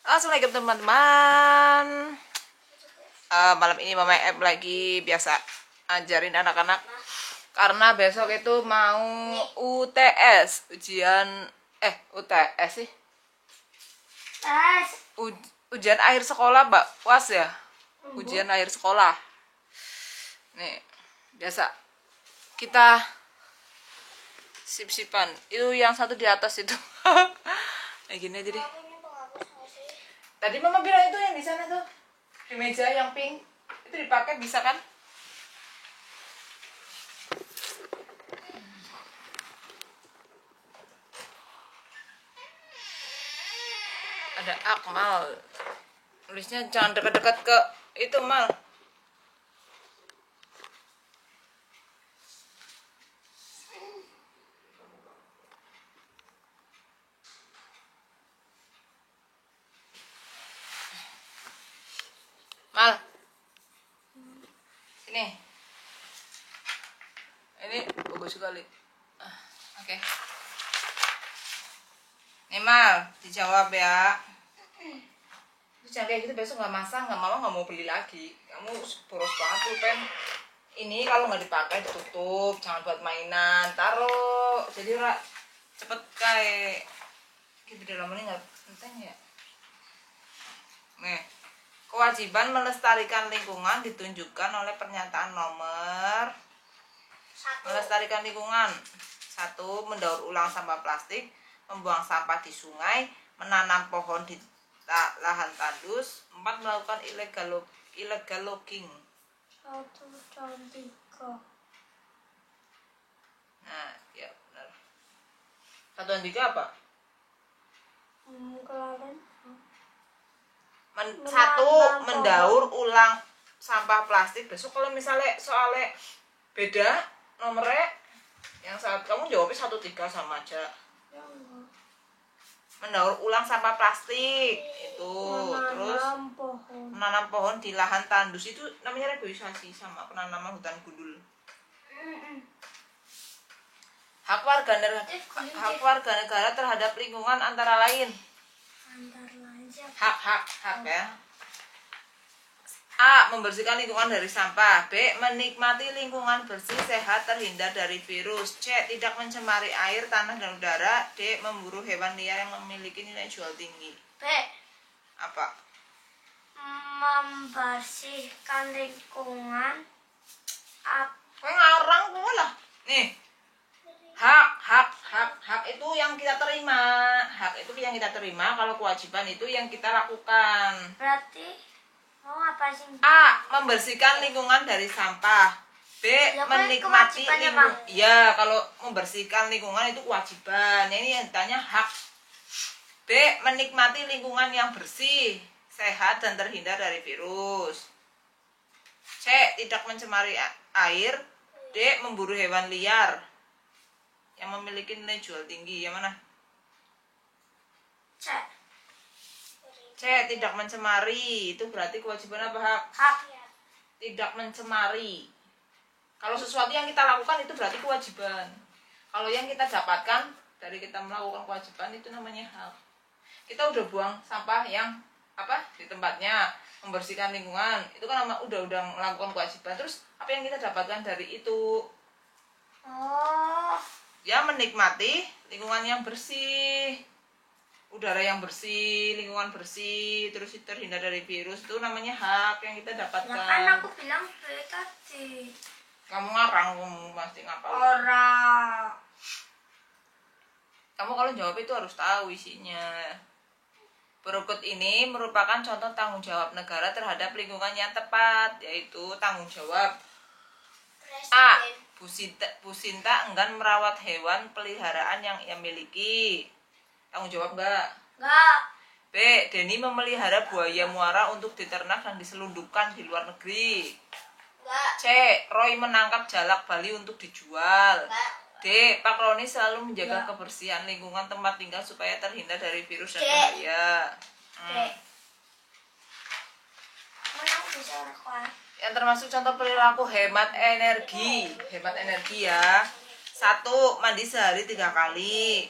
Assalamualaikum teman-teman. Malam ini Mama Ep lagi biasa ajarin anak-anak karena besok itu mau UTS, UTS sih. Ujian akhir sekolah, Mbak. UAS ya? Ujian akhir sekolah. Nih, biasa kita sip-sipan. Itu yang satu di atas itu. Kayak gini aja deh. Tadi Mama bilang itu yang di sana tuh, di meja yang pink itu dipakai bisa kan? Ada Akmal, tulisnya jangan dekat-dekat ke itu Mal. Mal, ini bagus sekali. Oke. Nih Mal, dijawab ya. Jangan kayak gitu, besok nggak masak, nggak mama nggak mau beli lagi. Kamu boros banget tuh Pen. Ini kalau nggak dipakai ditutup, jangan buat mainan, taruh. Jadi cepet kayak gitu dalam ini nggak penting ya. Nih, kewajiban melestarikan lingkungan ditunjukkan oleh pernyataan nomor 1. Melestarikan lingkungan. 1. Mendaur ulang sampah plastik, membuang sampah di sungai, menanam pohon di lahan tandus. 4. Melakukan illegal logging. 1, 2, 3. Nah, ya benar. 1 dan 3 apa? Kemarin 1. Mendaur ulang sampah plastik. Besok kalau misalnya soalnya beda nomornya, yang saat kamu jawabnya 1, 3 sama aja. Mendaur ulang sampah plastik itu, terus menanam pohon di lahan tandus itu namanya reboisasi sama penanaman hutan gundul. Hak warga negara terhadap lingkungan antara lain hak ya. A. Membersihkan lingkungan dari sampah. B. Menikmati lingkungan bersih, sehat, terhindar dari virus. C. Tidak mencemari air, tanah, dan udara. D. Memburu hewan liar yang memiliki nilai jual tinggi. B. Apa? Membersihkan lingkungan. Ngarang gue lah. Nih, hak itu yang kita terima. Hak itu yang kita terima. Kalau kewajiban itu yang kita lakukan. Berarti mau apa sih? A. Membersihkan lingkungan dari sampah. B. Ya, Menikmati lingkungan. Bang. Ya, kalau membersihkan lingkungan itu kewajiban. Ini yang ditanya hak. B. Menikmati lingkungan yang bersih, sehat, dan terhindar dari virus. C. Tidak mencemari air. D. Memburu hewan liar yang memiliki nilai jual tinggi. Yang mana? C. C. Tidak mencemari. Itu berarti kewajiban apa hak? Hak. Tidak mencemari. Kalau sesuatu yang kita lakukan itu berarti kewajiban. Kalau yang kita dapatkan dari kita melakukan kewajiban itu namanya hak. Kita udah buang sampah yang di tempatnya, membersihkan lingkungan, itu kan udah melakukan kewajiban. Terus apa yang kita dapatkan dari itu? Ya, menikmati lingkungan yang bersih, udara yang bersih, lingkungan bersih, terus terhindar dari virus, itu namanya hak yang kita dapatkan. Ya kan aku bilang B tadi. Kamu ngarang, kamu pasti ngapal. Orang. Kamu kalau jawab itu harus tahu isinya. Berikut ini merupakan contoh tanggung jawab negara terhadap lingkungan yang tepat, yaitu tanggung jawab A. Bu Sinta enggan merawat hewan peliharaan yang ia miliki. Tanggung jawab enggak? Enggak. B. Denny memelihara buaya muara untuk diternak dan diselundupkan di luar negeri. Enggak. C. Roy menangkap jalak Bali untuk dijual. Enggak. D. Pak Roni selalu menjaga kebersihan lingkungan tempat tinggal supaya terhindar dari virus dan bahaya. Menang bisa rekor. Yang termasuk contoh perilaku hemat energi. Hemat energi ya. 1. Mandi sehari 3 kali.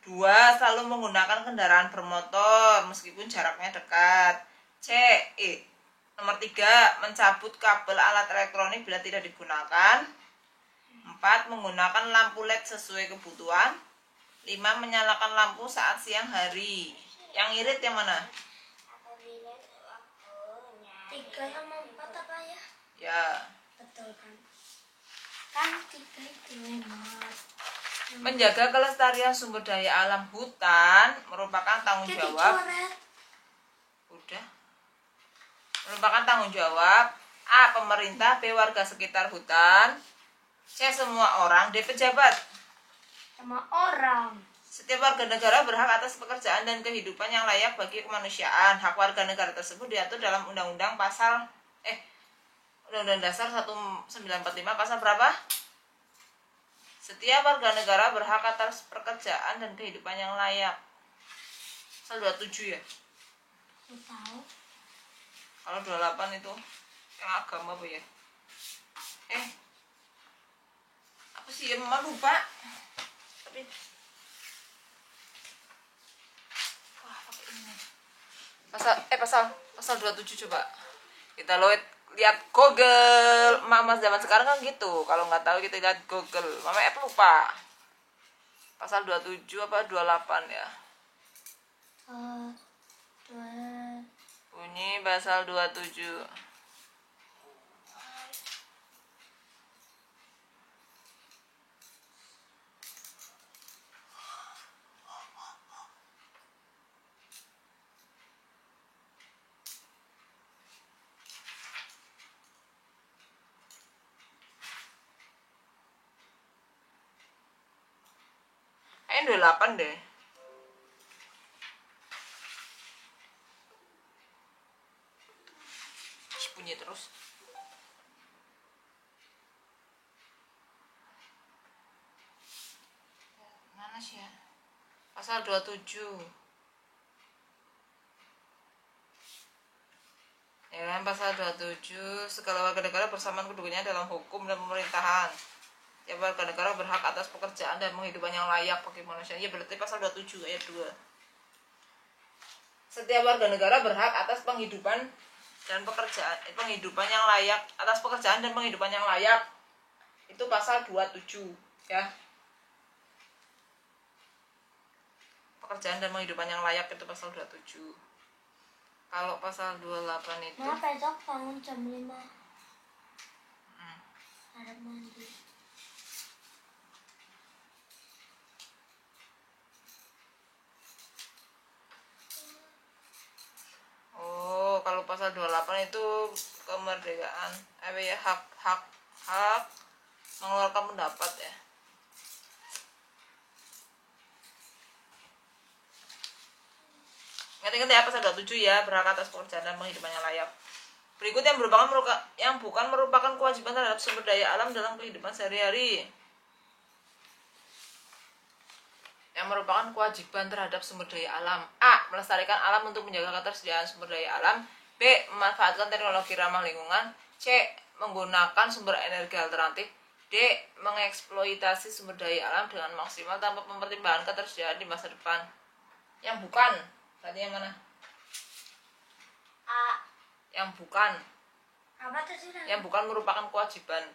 2. Selalu menggunakan kendaraan bermotor meskipun jaraknya dekat. Nomor 3. Mencabut kabel alat elektronik bila tidak digunakan. 4. Menggunakan lampu LED sesuai kebutuhan. 5. Menyalakan lampu saat siang hari. Yang irit yang mana? 3 sama 4 apa ya? Ya. Betul kan? Kan 3 itu Mas. Menjaga kelestarian sumber daya alam hutan merupakan tanggung Jadi jawab. coret. Udah. Merupakan tanggung jawab A. Pemerintah, B. Warga sekitar hutan, C. Semua orang, D. Pejabat. Sama orang. Setiap warga negara berhak atas pekerjaan dan kehidupan yang layak bagi kemanusiaan. Hak warga negara tersebut diatur dalam Undang-Undang Undang-Undang Dasar 1945 pasal berapa? Setiap warga negara berhak atas pekerjaan dan kehidupan yang layak. Pasal 27 ya? Aku tahu. Kalau 28 itu yang agama apa ya? Apa sih ya, mama lupa. Tapi wah, pakai ini. Pasal 27 coba. Kita lihat Google. Mama zaman sekarang kan gitu. Kalau nggak tahu kita lihat Google. Mama lupa. Pasal 27 apa 28 ya? Bunyi pasal 27. Kayaknya 28 deh. Bunyi terus. Mana sih ya? Pasal 27. Ya kan, pasal 27, segala warga negara bersamaan kedudukannya dalam hukum dan pemerintahan. Ya, warga negara berhak atas pekerjaan dan penghidupan yang layak bagi manusia. Ya, berarti pasal 27 ayat 2. Setiap warga negara berhak atas penghidupan dan penghidupan yang layak, atas pekerjaan dan penghidupan yang layak. Itu pasal 27 ya. Pekerjaan dan penghidupan yang layak itu pasal 27. Kalau pasal 28 itu besok bangun jam 5. Harap mandi. kalau pasal 28 itu kemerdekaan, hak mengeluarkan pendapat ya. Ingat-ingat ya, pasal 27 ya, berhak atas pekerjaan dan penghidupan yang layak. Berikut yang bukan merupakan kewajiban terhadap sumber daya alam dalam kehidupan sehari-hari. Yang merupakan kewajiban terhadap sumber daya alam. A. Melestarikan alam untuk menjaga ketersediaan sumber daya alam. B. Memanfaatkan teknologi ramah lingkungan. C. Menggunakan sumber energi alternatif. D. Mengeksploitasi sumber daya alam dengan maksimal tanpa mempertimbangkan ketersediaan di masa depan. Yang bukan, berarti yang mana? A. Yang bukan. Apa tuh? Yang bukan merupakan kewajiban.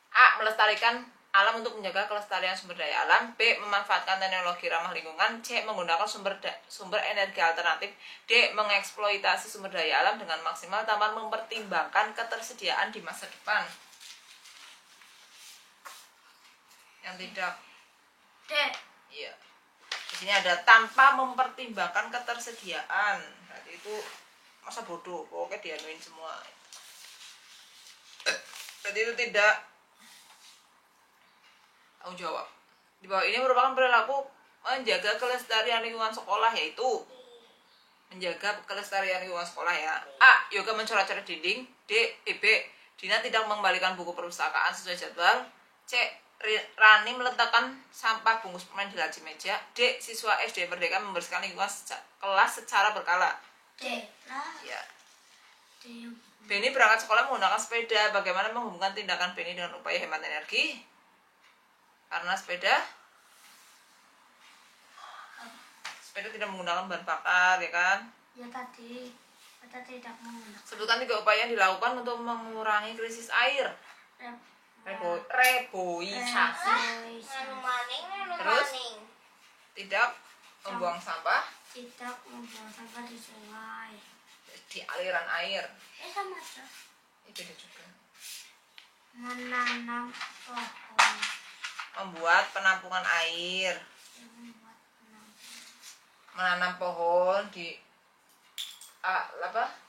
A. Melestarikan alam untuk menjaga kelestarian sumber daya alam. B. Memanfaatkan teknologi ramah lingkungan. C. Menggunakan sumber energi alternatif. D. Mengeksploitasi sumber daya alam dengan maksimal tanpa mempertimbangkan ketersediaan di masa depan. Yang tidak. D. Iya. Di sini ada tanpa mempertimbangkan ketersediaan. Berarti itu masa bodoh, pokoknya dianuin semua. Berarti itu tidak tanggung jawab. Di bawah ini merupakan perilaku menjaga kelestarian lingkungan sekolah, yaitu menjaga kelestarian lingkungan sekolah ya. A. Yoga mencoret-coret dinding. B. Dina tidak mengembalikan buku perpustakaan sesuai jadwal. C. Rani meletakkan sampah bungkus permen di laci meja. D. Siswa SD Merdeka membersihkan lingkungan kelas secara berkala. D. Ya. D. Beni berangkat sekolah menggunakan sepeda. Bagaimana menghubungkan tindakan Beni dengan upaya hemat energi? Karena sepeda sepeda tidak menggunakan bahan bakar, ya kan? Ya tadi kita tidak menggunakan Sebutkan 3 upaya yang dilakukan untuk mengurangi krisis air. Reboisasi. Terus tidak membuang sampah tidak membuang sampah di sungai. di aliran air. Sama aja. Itu dia juga. Menanam pohon. Membuat penampungan air. Membuat penampungan. Menanam pohon di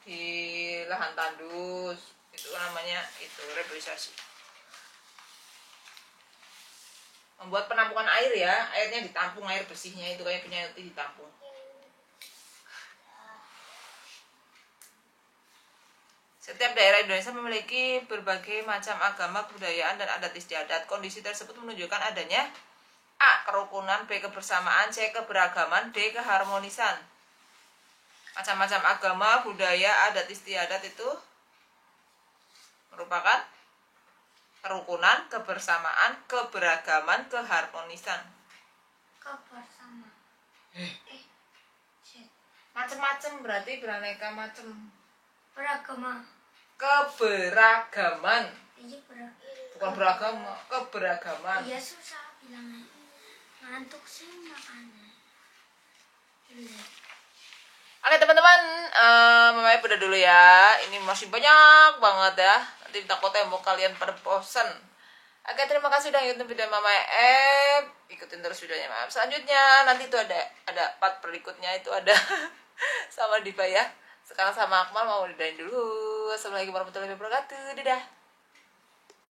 di lahan tandus. Itu namanya itu reboisasi. Membuat penampungan air ya, airnya ditampung, air bersihnya itu kayak punya itu ditampung. Setiap daerah Indonesia memiliki berbagai macam agama, kebudayaan, dan adat istiadat. Kondisi tersebut menunjukkan adanya A. Kerukunan, B. Kebersamaan, C. Keberagaman, D. Keharmonisan. Macam-macam agama, budaya, adat istiadat itu merupakan kerukunan, kebersamaan, keberagaman, keharmonisan. Kebersamaan. Macam-macam berarti beraneka macam. Beragama. Keberagaman. Iya Bukan beragama, keberagaman. Iya susah bilangnya. Ngantuk sih makanya. Iya. Oke teman-teman, Mamanya udah dulu ya. Ini masih banyak banget ya. Nanti takut tembok kalian pada bosan. Oke, terima kasih udah ngikutin video Mama ikutin terus videonya Mama selanjutnya. Nanti itu ada part berikutnya itu ada sama Diva ya. Sekarang sama Akmal mau didain dulu. Assalamualaikum warahmatullahi wabarakatuh. Dadah.